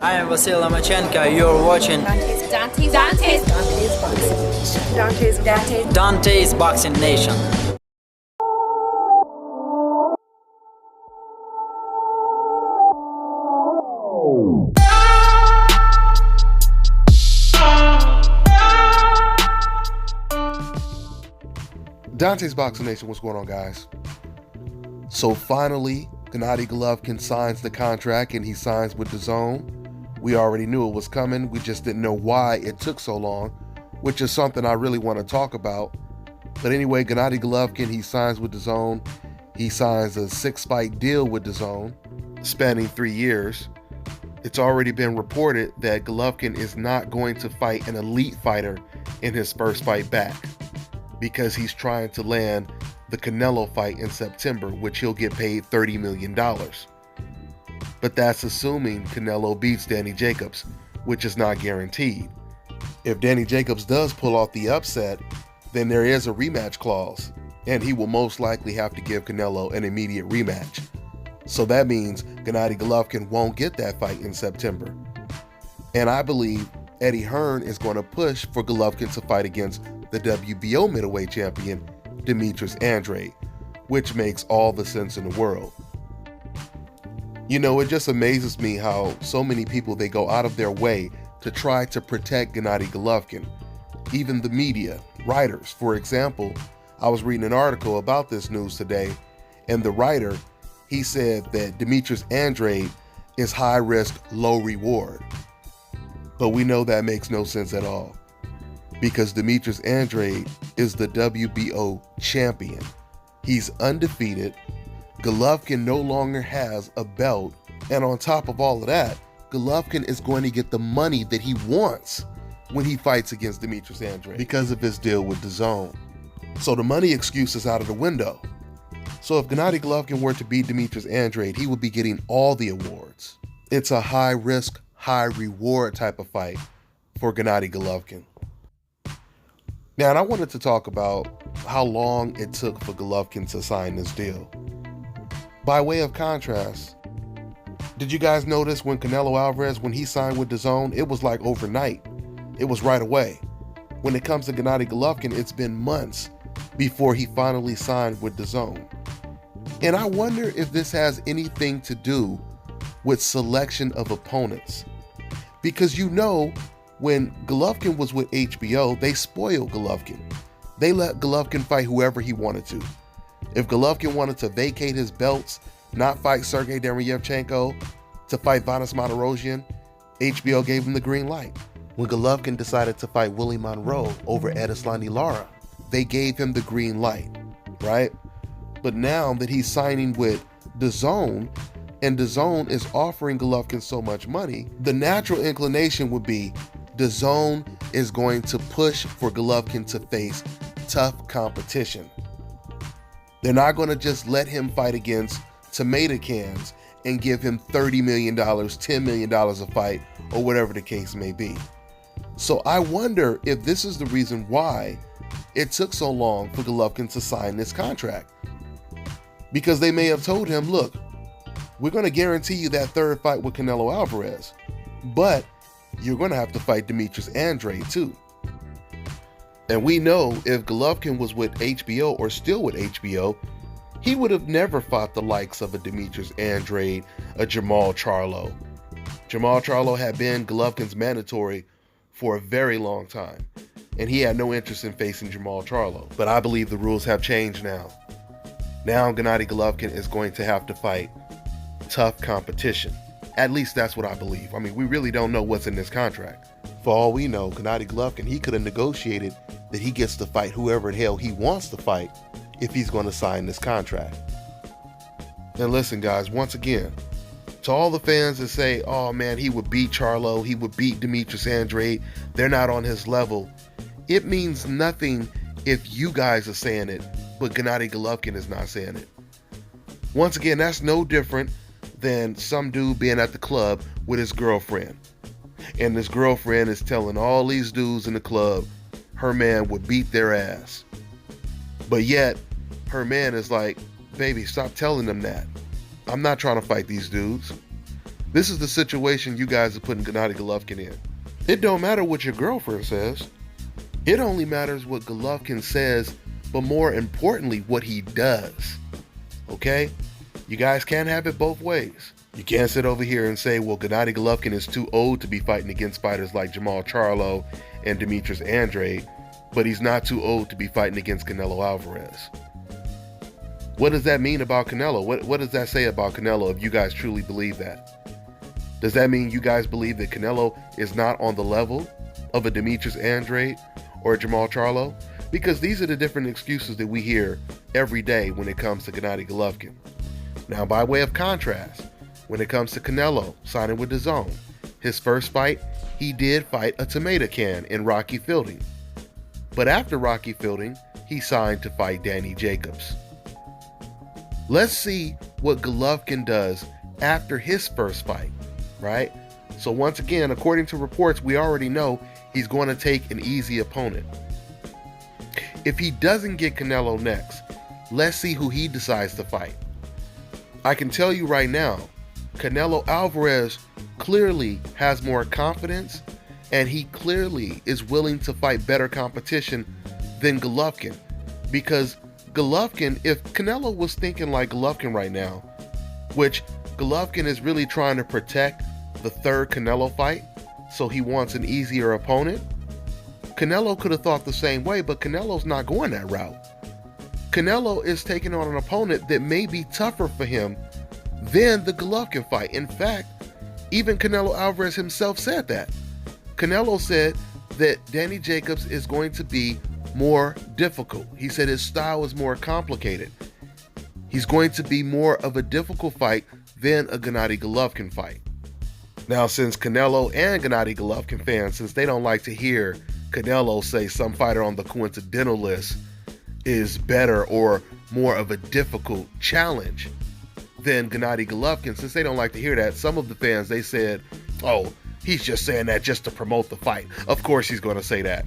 I am Vasil Lomachenko. You're watching Dante's Boxing Nation. Dante's Boxing Nation, what's going on, guys? So finally, Gennady Golovkin signs the contract and he signs with Dazn. We already knew it was coming, we just didn't know why it took so long, which is something I really want to talk about. But anyway, Gennady Golovkin, he signs with Dazn. He signs a 6-fight deal with Dazn, spanning 3 years. It's already been reported that Golovkin is not going to fight an elite fighter in his first fight back, because he's trying to land the Canelo fight in September, which he'll get paid $30 million. But that's assuming Canelo beats Danny Jacobs, which is not guaranteed. If Danny Jacobs does pull off the upset, then there is a rematch clause, and he will most likely have to give Canelo an immediate rematch. So that means Gennady Golovkin won't get that fight in September. And I believe Eddie Hearn is going to push for Golovkin to fight against the WBO middleweight champion, Demetrius Andrade, which makes all the sense in the world. You know, it just amazes me how so many people, they go out of their way to try to protect Gennady Golovkin. Even the media, writers. For example, I was reading an article about this news today, and the writer, he said that Demetrius Andrade is high risk, low reward. But we know that makes no sense at all, because Demetrius Andrade is the WBO champion. He's undefeated. Golovkin no longer has a belt. And on top of all of that, Golovkin is going to get the money that he wants when he fights against Demetrius Andrade because of his deal with Dazn. So the money excuse is out of the window. So if Gennady Golovkin were to beat Demetrius Andrade, he would be getting all the awards. It's a high risk, high reward type of fight for Gennady Golovkin. Now, and I wanted to talk about how long it took for Golovkin to sign this deal. By way of contrast, did you guys notice when Canelo Alvarez, when he signed with Dazn, it was like overnight. It was right away. When it comes to Gennady Golovkin, it's been months before he finally signed with Dazn. And I wonder if this has anything to do with selection of opponents. Because you know, when Golovkin was with HBO, they spoiled Golovkin. They let Golovkin fight whoever he wanted to. If Golovkin wanted to vacate his belts, not fight Sergey Derevyevchenko, to fight Vanes Martirosyan, HBO gave him the green light. When Golovkin decided to fight Willie Monroe over Erislandy Lara, they gave him the green light, right? But now that he's signing with Dazn, and Dazn is offering Golovkin so much money, the natural inclination would be Dazn is going to push for Golovkin to face tough competition. They're not going to just let him fight against tomato cans and give him $30 million, $10 million a fight, or whatever the case may be. So I wonder if this is the reason why it took so long for Golovkin to sign this contract. Because they may have told him, look, we're going to guarantee you that third fight with Canelo Alvarez, but you're going to have to fight Demetrius Andrade too. And we know if Golovkin was with HBO or still with HBO, he would have never fought the likes of a Demetrius Andrade, a Jermall Charlo. Jermall Charlo had been Golovkin's mandatory for a very long time, and he had no interest in facing Jermall Charlo. But I believe the rules have changed now. Now Gennady Golovkin is going to have to fight tough competition. At least that's what I believe. I mean, we really don't know what's in this contract. For all we know, Gennady Golovkin, he could have negotiated that he gets to fight whoever the hell he wants to fight if he's going to sign this contract. And listen, guys, once again, to all the fans that say, oh man, he would beat Charlo, he would beat Demetrius Andrade, they're not on his level. It means nothing if you guys are saying it, but Gennady Golovkin is not saying it. Once again, that's no different than some dude being at the club with his girlfriend. And this girlfriend is telling all these dudes in the club her man would beat their ass. But yet, her man is like, baby, stop telling them that. I'm not trying to fight these dudes. This is the situation you guys are putting Gennady Golovkin in. It don't matter what your girlfriend says. It only matters what Golovkin says, but more importantly, what he does. Okay? You guys can't have it both ways. You can't sit over here and say, well, Gennady Golovkin is too old to be fighting against fighters like Jamal Charlo and Demetrius Andrade, but he's not too old to be fighting against Canelo Alvarez. What does that mean about Canelo? What does that say about Canelo if you guys truly believe that? Does that mean you guys believe that Canelo is not on the level of a Demetrius Andrade or a Jamal Charlo? Because these are the different excuses that we hear every day when it comes to Gennady Golovkin. Now, by way of contrast, when it comes to Canelo signing with Dazn, his first fight, he did fight a tomato can in Rocky Fielding. But after Rocky Fielding, he signed to fight Danny Jacobs. Let's see what Golovkin does after his first fight, right? So once again, according to reports, we already know he's going to take an easy opponent. If he doesn't get Canelo next, let's see who he decides to fight. I can tell you right now, Canelo Alvarez clearly has more confidence, and he clearly is willing to fight better competition than Golovkin. Because Golovkin, if Canelo was thinking like Golovkin right now, which Golovkin is really trying to protect the third Canelo fight, so he wants an easier opponent, Canelo could have thought the same way, but Canelo's not going that route. Canelo is taking on an opponent that may be tougher for him than the Golovkin fight. In fact, even Canelo Alvarez himself said that. Canelo said that Danny Jacobs is going to be more difficult. He said his style is more complicated. He's going to be more of a difficult fight than a Gennady Golovkin fight. Now, since Canelo and Gennady Golovkin fans, since they don't like to hear Canelo say some fighter on the coincidental list is better or more of a difficult challenge than Gennady Golovkin, since they don't like to hear that, some of the fans, they said, oh, he's just saying that just to promote the fight. Of course he's going to say that.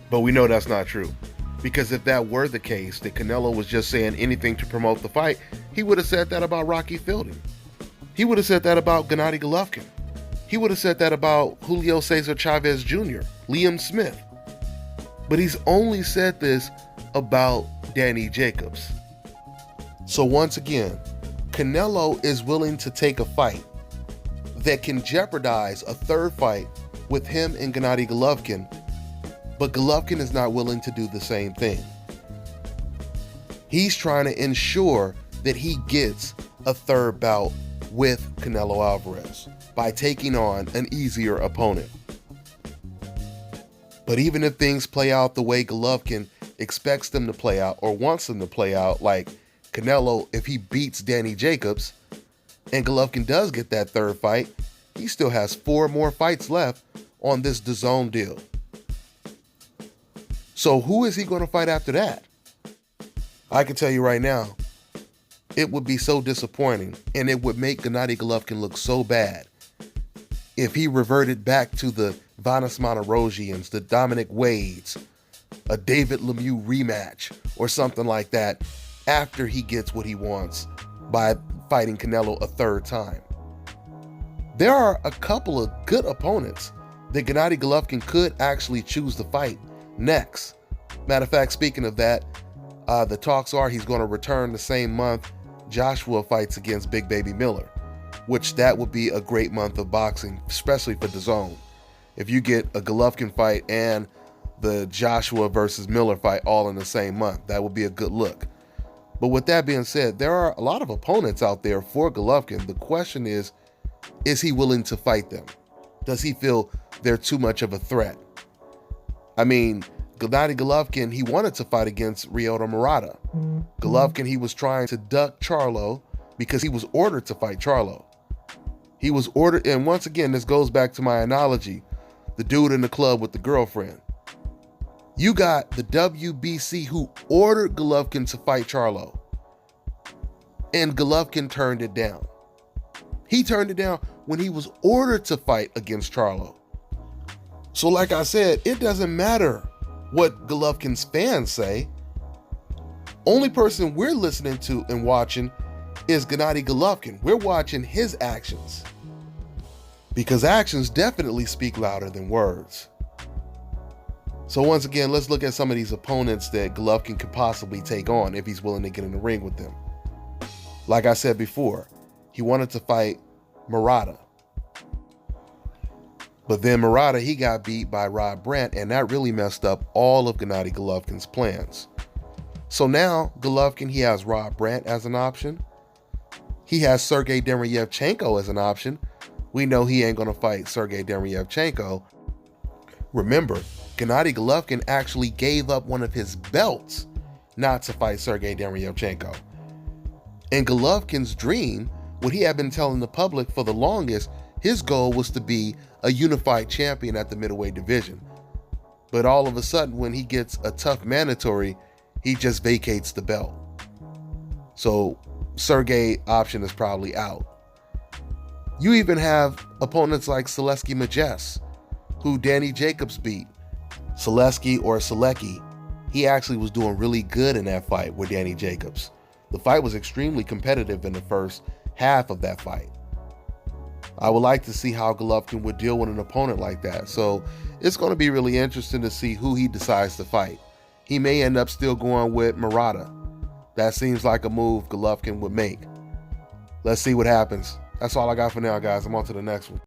But we know that's not true. Because if that were the case, that Canelo was just saying anything to promote the fight, he would have said that about Rocky Fielding. He would have said that about Gennady Golovkin. He would have said that about Julio Cesar Chavez Jr., Liam Smith. But he's only said this about Danny Jacobs. So once again, Canelo is willing to take a fight that can jeopardize a third fight with him and Gennady Golovkin, but Golovkin is not willing to do the same thing. He's trying to ensure that he gets a third bout with Canelo Alvarez by taking on an easier opponent. But even if things play out the way Golovkin expects them to play out or wants them to play out, like Canelo, if he beats Danny Jacobs and Golovkin does get that third fight, he still has 4 more fights left on this Dazn deal. So who is he going to fight after that? I can tell you right now, it would be so disappointing, and it would make Gennady Golovkin look so bad if he reverted back to the Vanes Monterosians, the Dominic Wades, a David Lemieux rematch, or something like that after he gets what he wants by fighting Canelo a third time. There are a couple of good opponents that Gennady Golovkin could actually choose to fight next. Matter of fact, speaking of that, the talks are he's going to return the same month Joshua fights against Big Baby Miller, which that would be a great month of boxing, especially for DAZN. If you get a Golovkin fight and the Joshua versus Miller fight all in the same month, that would be a good look. But with that being said, there are a lot of opponents out there for Golovkin. The question is he willing to fight them? Does he feel they're too much of a threat? I mean, Gennady Golovkin, he wanted to fight against Ryota Murata. Golovkin, he was trying to duck Charlo because he was ordered to fight Charlo. He was ordered, and once again, this goes back to my analogy, the dude in the club with the girlfriend. You got the WBC who ordered Golovkin to fight Charlo, and Golovkin turned it down. He turned it down when he was ordered to fight against Charlo. So like I said, it doesn't matter what Golovkin's fans say. Only person we're listening to and watching is Gennady Golovkin. We're watching his actions, because actions definitely speak louder than words. So once again, let's look at some of these opponents that Golovkin could possibly take on if he's willing to get in the ring with them. Like I said before, he wanted to fight Murata. But then Murata, he got beat by Rob Brandt, and that really messed up all of Gennady Golovkin's plans. So now, Golovkin, he has Rob Brandt as an option. He has Sergey Derevyevchenko as an option. We know he ain't going to fight Sergey Derevyevchenko. Remember, Gennady Golovkin actually gave up one of his belts not to fight Sergey Derevyevchenko. In Golovkin's dream, what he had been telling the public for the longest, his goal was to be a unified champion at the middleweight division. But all of a sudden, when he gets a tough mandatory, he just vacates the belt. So Sergey option is probably out. You even have opponents like Selesky Majes, who Danny Jacobs beat. Selesky, or Selecki, he actually was doing really good in that fight with Danny Jacobs. The fight was extremely competitive in the first half of that fight. I would like to see how Golovkin would deal with an opponent like that. So it's going to be really interesting to see who he decides to fight. He may end up still going with Murata. That seems like a move Golovkin would make. Let's see what happens. That's all I got for now, guys. I'm on to the next one.